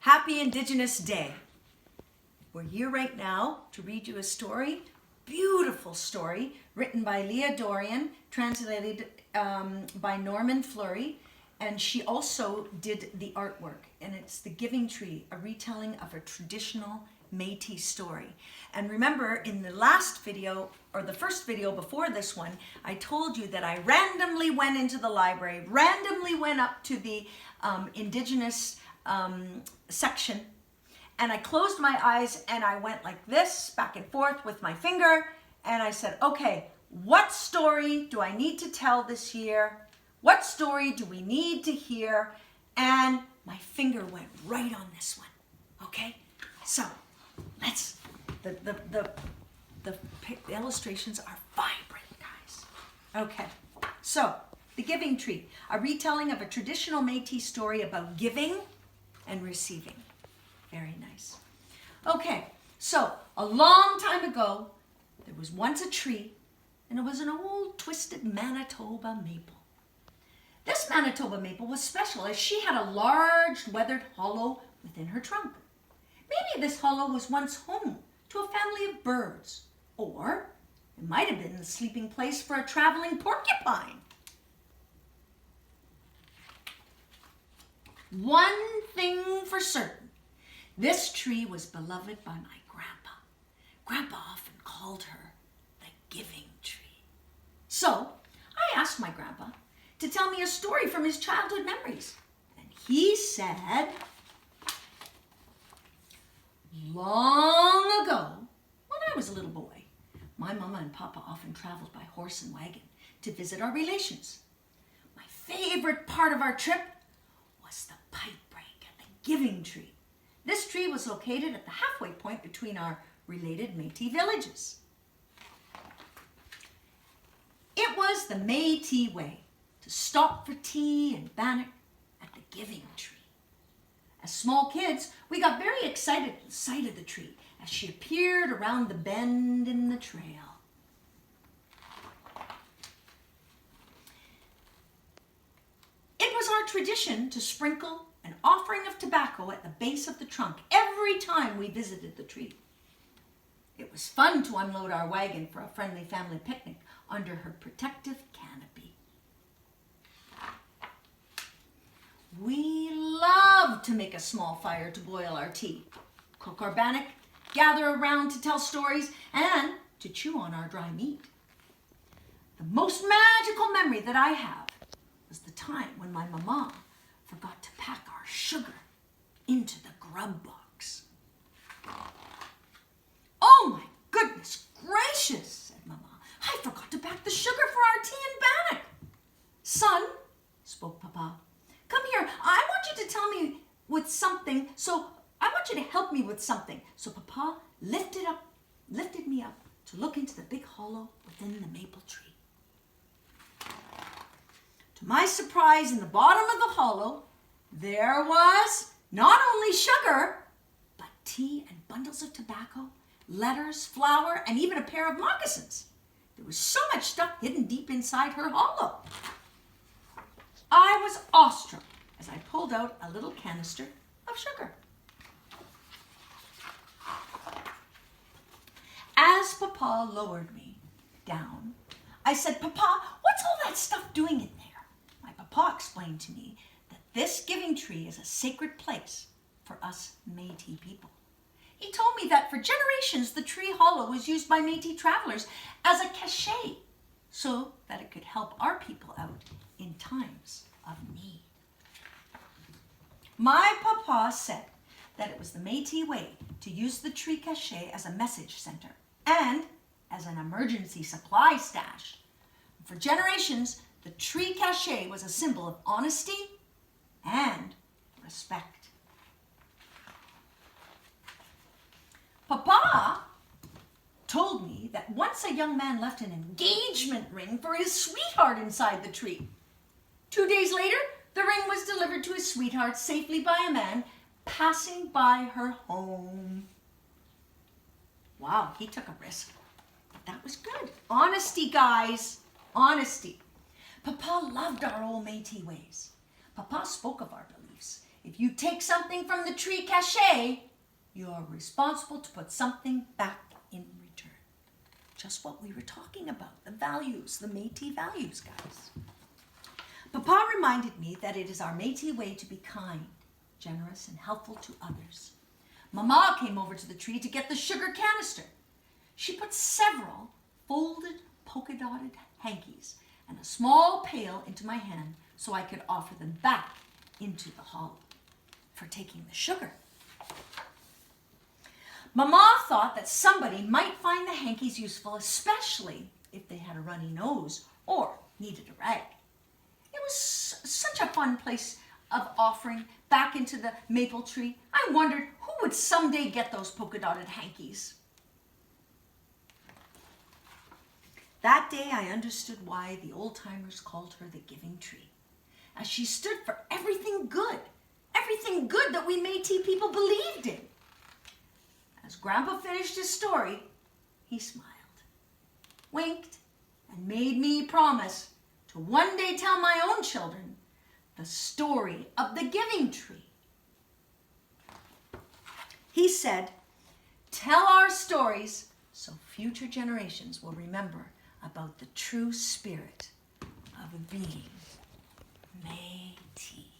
Happy Indigenous Day. We're here right now to read you a story, beautiful story, written by Leah Dorian, translated by Norman Fleury, and she also did the artwork, and it's The Giving Tree, a retelling of a traditional Métis story. And remember, in the last video, or the first video before this one, I told you that I randomly went into the library, randomly went up to the Indigenous section, and I closed my eyes and I went like this, back and forth with my finger, and I said, okay, what story do I need to tell this year? What story do we need to hear? And my finger went right on this one, okay? So, let's, the illustrations are vibrant, guys. Okay, so, The Giving Tree, a retelling of a traditional Métis story about giving and receiving. Very nice. Okay, so a long time ago, there was once a tree, and it was an old twisted Manitoba maple. This Manitoba maple was special as she had a large weathered hollow within her trunk. Maybe this hollow was once home to a family of birds, or it might have been the sleeping place for a traveling porcupine. One thing for certain, this tree was beloved by my grandpa. Grandpa often called her the Giving Tree. So I asked my grandpa to tell me a story from his childhood memories. And he said, long ago, when I was a little boy, my mama and papa often traveled by horse and wagon to visit our relations. My favorite part of our trip was the pipe break at the Giving Tree. This tree was located at the halfway point between our related Métis villages. It was the Métis way to stop for tea and bannock at the Giving Tree. As small kids, we got very excited at the sight of the tree as she appeared around the bend in the trail. It was our tradition to sprinkle an offering of tobacco at the base of the trunk every time we visited the tree. It was fun to unload our wagon for a friendly family picnic under her protective canopy. We loved to make a small fire to boil our tea, cook our bannock, gather around to tell stories, and to chew on our dry meat. The most magical memory that I have was the time when my mama forgot to pack our sugar into the grub box. Oh my goodness gracious, said Mama. I forgot to pack the sugar for our tea and bannock. Son, spoke Papa, come here. I want you to tell me with something, so I want you to help me with something. So Papa lifted me up to look into the big hollow within the maple tree. To my surprise, in the bottom of the hollow, there was not only sugar, but tea and bundles of tobacco, letters, flour, and even a pair of moccasins. There was so much stuff hidden deep inside her hollow. I was awestruck as I pulled out a little canister of sugar. As Papa lowered me down, I said, Papa, what's all that stuff doing in there? My Papa explained to me that this Giving Tree is a sacred place for us Métis people. He told me that for generations the tree hollow was used by Métis travelers as a cachet so that it could help our people out in times of need. My Papa said that it was the Métis way to use the tree cachet as a message center and as an emergency supply stash. For generations, the tree cachet was a symbol of honesty and respect. Papa told me that once a young man left an engagement ring for his sweetheart inside the tree. 2 days later, the ring was delivered to his sweetheart safely by a man passing by her home. Wow, he took a risk, but that was good. Honesty, guys, honesty. Papa loved our old Métis ways. Papa spoke of our beliefs If you take something from the tree cachet, you are responsible to put something back in return. Just what we were talking about, the values, the Métis values, guys. Papa reminded me that it is our Métis way to be kind, generous, and helpful to others. Mama came over to the tree to get the sugar canister. She put several folded polka-dotted hankies and a small pail into my hand so I could offer them back into the hollow for taking the sugar. Mama thought that somebody might find the hankies useful, especially if they had a runny nose or needed a rag. It was such a fun place of offering back into the maple tree. I wondered who would someday get those polka-dotted hankies. That day I understood why the old-timers called her the giving tree, as she stood for everything good that we Métis people believed in. As Grandpa finished his story, he smiled, winked, and made me promise to one day tell my own children the story of the giving tree. He said, "Tell our stories so future generations will remember about the true spirit of being Métis."